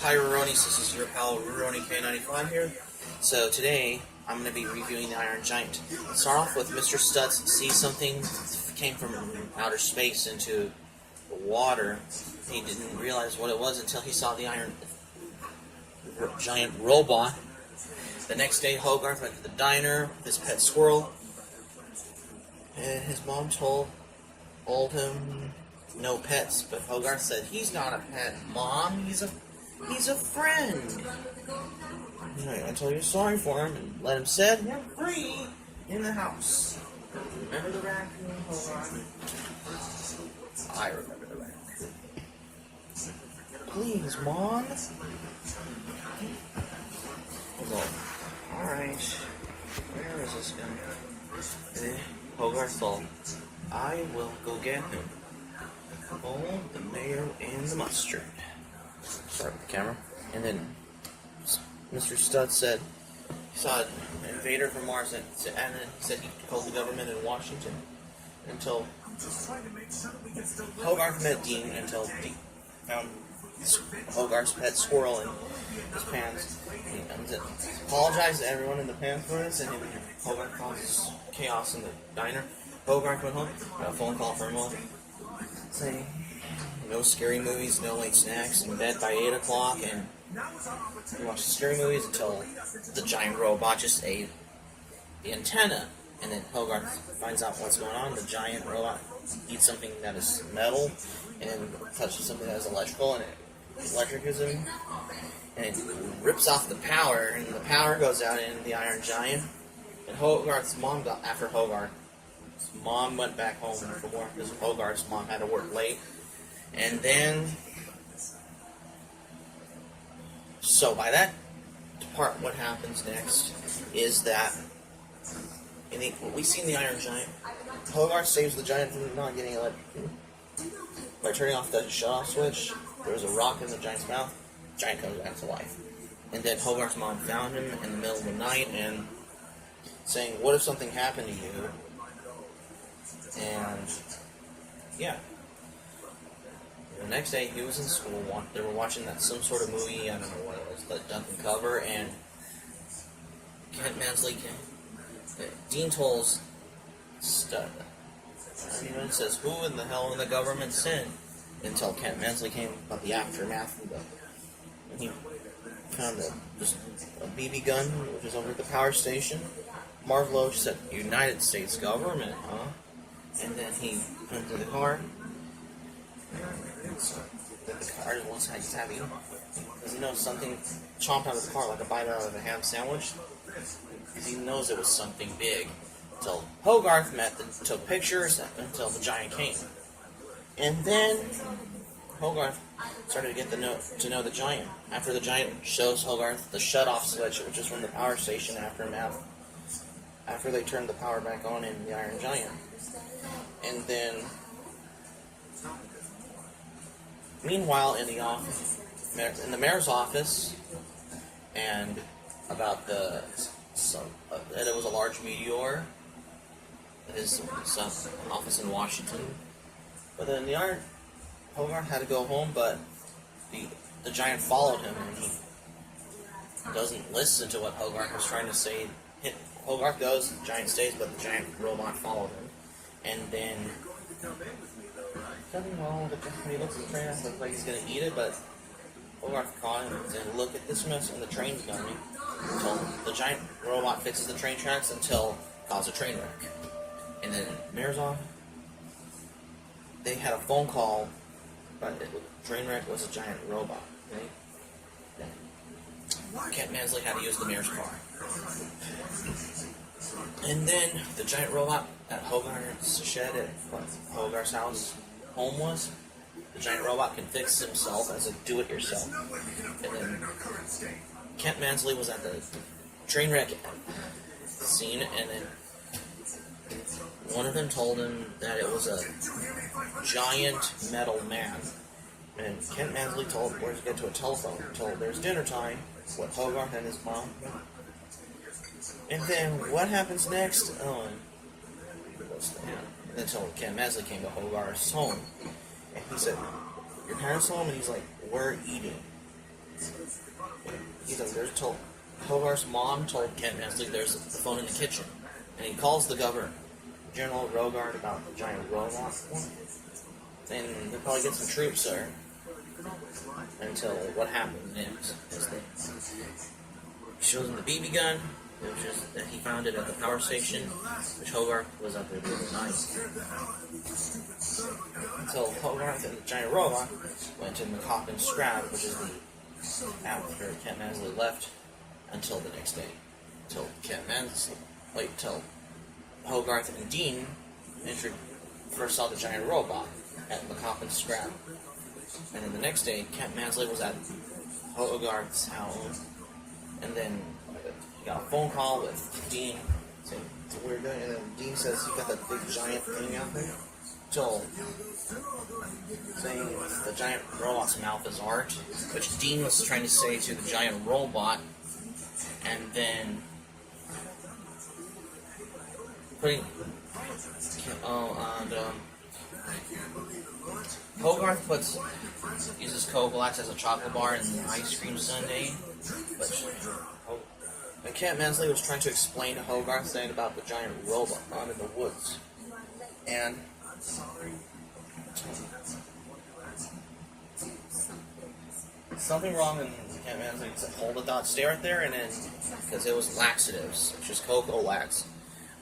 Hi Rurouni's, this is your pal RurouniK95 here. So today I'm going to be reviewing the Iron Giant. Let's start off with Mr. Stutz sees something came from outer space into the water. He didn't realize what it was until he saw the Iron Giant robot. The next day Hogarth went to the diner with his pet squirrel, and his mom told him no pets, but Hogarth said, "He's not a pet, Mom. He's a friend." Right, until you're sorry for him and let him set him free in the house. Remember the raccoon, Hogarth? I remember the raccoon. Please, Mom. Alright. Where is this guy? Hogarth thought, "I will go get him. Oh, the mayo and the mustard." Sorry with the camera. And then Mr. Stutz said he saw an invader from Mars, and then he said he called the government in Washington until Hogarth met Dean, until Dean found Hogarth's pet squirrel in his pants. He apologized to everyone in the pants for this, and Hogarth causes chaos in the diner. Hogarth went home, got a phone call from him saying no scary movies, no late snacks, in bed by 8 o'clock, and we watched the scary movies until the giant robot just ate the antenna. And then Hogarth finds out what's going on. The giant robot eats something that is metal and touches something that is electrical, and it electrocutes him, and it rips off the power, and the power goes out in the Iron Giant. And Hogarth's mom got, after Hogarth's mom went back home for work because Hogarth's mom had to work late. And then, so by that part, what happens next is that what we see in the Iron Giant, Hogarth saves the giant from not getting electrocuted by turning off the shut-off switch. There was a rock in the giant's mouth. The giant comes back to life. And then Hogarth's mom found him in the middle of the night and saying, "What if something happened to you?" And yeah. The next day, he was in school. They were watching some sort of movie. I don't know what it was, but Duncan Cover, and Kent Mansley came. Dean told Stutz, and says, "Who in the hell in the government sent?" Until Kent Mansley came about the aftermath of and he found just a BB gun, which was over at the power station. Marvolo said, "United States government, huh?" And then he went to the car. The car was heavy because he knows something chomped out of the car like a bite out of a ham sandwich. He knows it was something big. Until Hogarth took pictures until the giant came. And then Hogarth started to get to know the giant. After the giant shows Hogarth the shut-off switch, which is from the power station after they turned the power back on in the Iron Giant. And then, meanwhile, in the mayor's office, and about that it was a large meteor at his office in Washington. But then Hogarth had to go home, but the giant followed him, and he doesn't listen to what Hogarth was trying to say. Hogarth goes, the giant stays, but the giant robot followed him. And then nothing wrong with it. When he looks at the train, it looks like he's going to eat it, but Hogarth caught him and said, "Look at this mess," and the train's coming. Until the giant robot fixes the train tracks until it causes a train wreck. And then mayor's office, they had a phone call, but the train wreck was a giant robot. Right? Kent Mansley had to use the mayor's car. And then the giant robot at Hogarth's shed at Hogarth's home was, the giant robot can fix himself as a do-it-yourself. And then Kent Mansley was at the train wreck scene, and then one of them told him that it was a giant metal man. And Kent Mansley told where to get to a telephone, told there's dinner time with Hogarth and his mom. And then what happens next? Until Kent Mansley came to Hogarth's home. And he said, "Your parents home?" And he's like, "We're eating." Hogarth's mom told Kent Mansley there's the phone in the kitchen, and he calls the governor, General Rogard, about the giant robot one, and they'll probably get some troops there. Until what happened next is that he shows him the BB gun, which is that he found it at the power station, which Hogarth was up there the other night. Until Hogarth and the giant robot went to McCoppin's Scrab, which is the after Kent Mansley left, until the next day. Till Hogarth and Dean first saw the giant robot at McCoppin's Scrab. And then the next day, Kent Mansley was at Hogarth's house, and then he got a phone call with Dean saying it's a weird day, and then Dean says he got that big giant thing out there. Joel saying the giant robot's mouth is art, which Dean was trying to say to the giant robot, and then Hogarth uses Kogalax as a chocolate bar and an ice cream sundae, but Kent Mansley was trying to explain to Hogarth saying about the giant robot found in the woods, and something wrong, and Kent Mansley said, "Hold the thought, stay right there," and then because it was laxatives, which is Kogalax,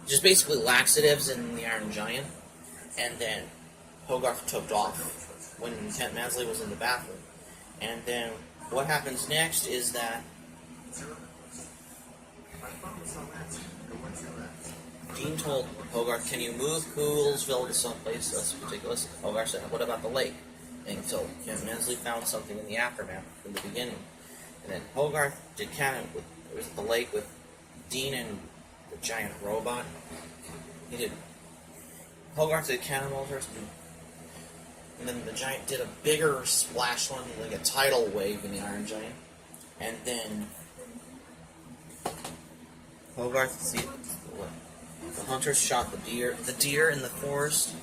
just basically laxatives in the Iron Giant, and then Hogarth took off when Kent Mansley was in the bathroom. And then what happens next is that Dean told Hogarth, "Can you move Coolsville to someplace less ridiculous?" Hogarth said, "What about the lake?" And so Kent Mansley found something in the aftermath from the beginning. And then Hogarth did canon with the lake with Dean and the giant robot. Hogarth did cannonball first, and then the giant did a bigger splash one, like a tidal wave in the Iron Giant. And then Hogarth, the hunters shot the deer in the forest,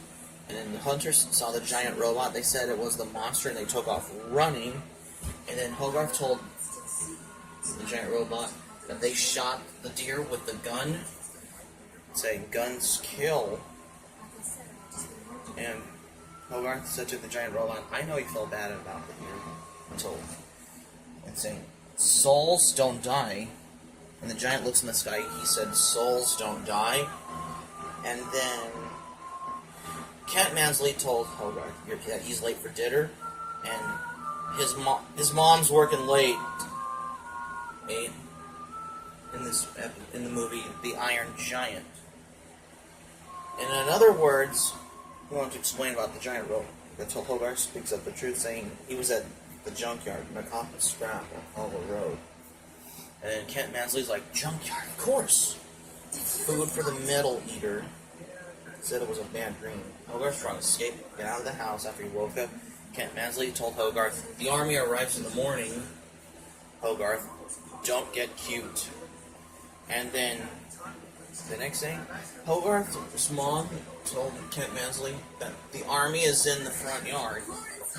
and then the hunters saw the giant robot. They said it was the monster, and they took off running. And then Hogarth told the giant robot that they shot the deer with the gun, saying, "Guns kill." And Hogarth said to the giant robot, "I know you feel bad about the deer," and saying, "Souls don't die." And the giant looks in the sky. He said, "Souls don't die." And then Kent Mansley told Hogarth that he's late for dinner, and his mom's working late. In the movie The Iron Giant. And in other words, I want to explain about the giant robot. Until Hogarth speaks up the truth, saying he was at the junkyard, McCoppin's Scrap on Hollow Road. And then Kent Mansley's like, "Junkyard, of course! Food for the metal eater." Said it was a bad dream. Hogarth tried to escape, get out of the house after he woke up. Kent Mansley told Hogarth, "The army arrives in the morning." Hogarth, "Don't get cute." And then the next day, Hogarth's mom told Kent Mansley that the army is in the front yard.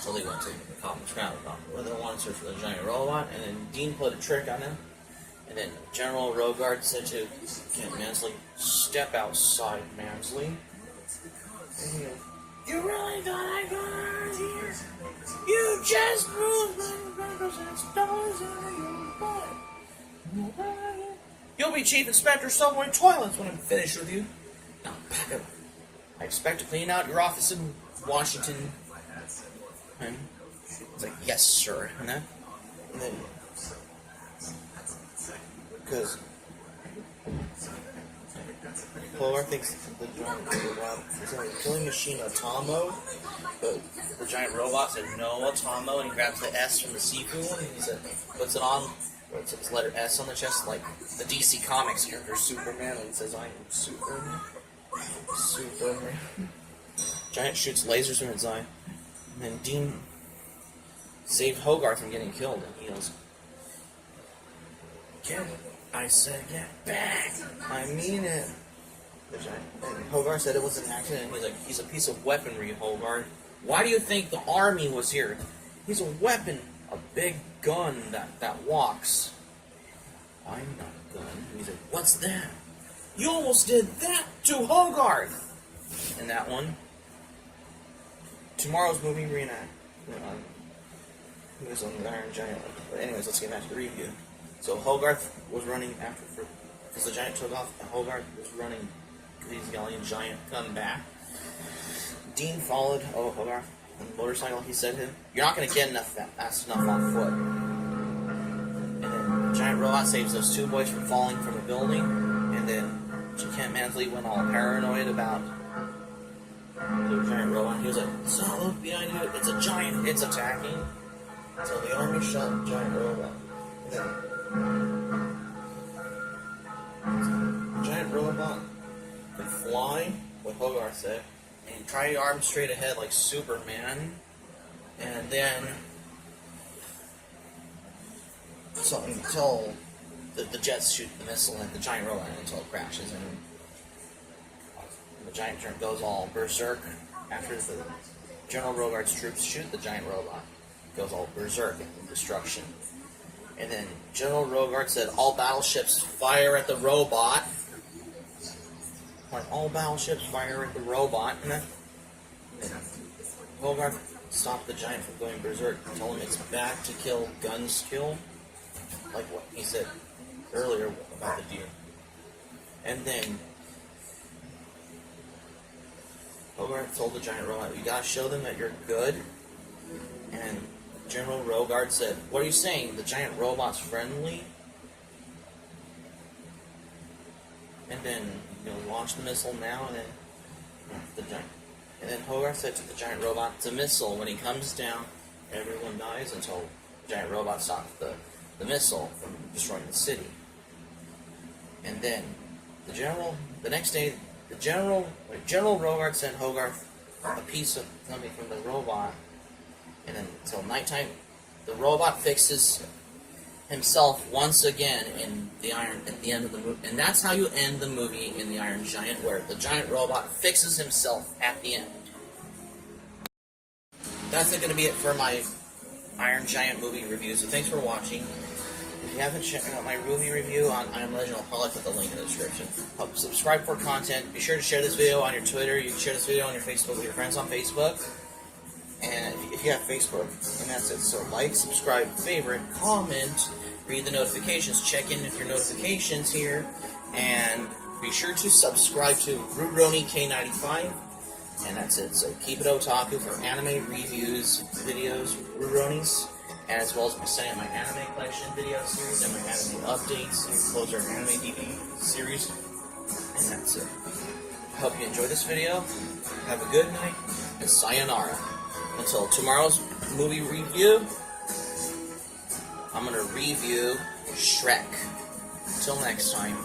So they went to the Commons Crowd about whether they wanted to search for the giant robot, and then Dean put a trick on him. And then General Rogard said to Kent Mansley, "Step outside, Mansley." And he goes, "You really thought I got out of here? You just moved $100,000 out of your butt. You'll be Chief Inspector Subway Toilets when I'm finished with you. Now pack up. I expect to clean out your office in Washington." And it's like, "Yes, sir." And then because Hogarth thinks the giant robot is like a killing machine Atomo, but the giant robot said, "No, Atomo," and he grabs the S from the seafood one, and he said, puts it on, where it says letter S on the chest, like the DC Comics character Superman, and he says, "I am Superman." Giant shoots lasers from its eye, and then Dean saved Hogarth from getting killed, and he goes, I said, "Get back! I mean it." And Hogarth said it was an accident, and he's like, "He's a piece of weaponry, Hogarth. Why do you think the army was here? He's a weapon, a big gun that walks. I'm not a gun. He's like, what's that? You almost did that to Hogarth! And that one. Tomorrow's movie reenact. He was on the Iron Giant. But anyways, let's get back to the review. So Hogarth was running after, because the giant took off, Hogarth was running, he's yelling, giant, come back. Dean followed Hogarth on the motorcycle. He said to him, you're not going to get fast enough on foot. And then the giant robot saves those two boys from falling from a building. And then Kent Mansley went all paranoid about the giant robot. He was like, so look behind you, it's a giant, it's attacking. So the army shot the giant robot. And then the giant robot could fly, what Hogarth said, and try your arms straight ahead like Superman. And then so until the jets shoot the missile at the giant robot until it crashes, and the giant turn goes all berserk after the General Rogarth's troops shoot the giant robot. Goes all berserk in destruction. And then General Rogarth said, all battleships fire at the robot. Like, all battleships fire at the robot. And then Hogarth stopped the giant from going berserk and told him it's back to kill, guns kill. Like what he said earlier about the deer. And then Hogarth told the giant robot, you gotta show them that you're good. And General Rogarth said, what are you saying? The giant robot's friendly? And then, launch the missile now, and then And then Hogarth said to the giant robot, it's a missile. When he comes down, everyone dies until the giant robot stops the missile from destroying the city. And then the next day, General Rogarth sent Hogarth a piece of something from the robot. And then until nighttime, the robot fixes himself once again at the end of the movie. And that's how you end the movie in The Iron Giant, where the giant robot fixes himself at the end. That's going to be it for my Iron Giant movie review, so thanks for watching. If you haven't checked out my movie review on I Am Legend, I'll probably put the link in the description. Subscribe for content. Be sure to share this video on your Twitter. You can share this video on your Facebook with your friends on Facebook. And if you have Facebook, and that's it. So like, subscribe, favorite, comment, read the notifications, check in with your notifications here, and be sure to subscribe to RurouniK95, and that's it. So keep it otaku for anime reviews, videos, Rurouni's, as well as my anime collection video series and my anime updates, and closer anime DVD series, and that's it. I hope you enjoyed this video. Have a good night, and sayonara. Until tomorrow's movie review, I'm going to review Shrek. Until next time.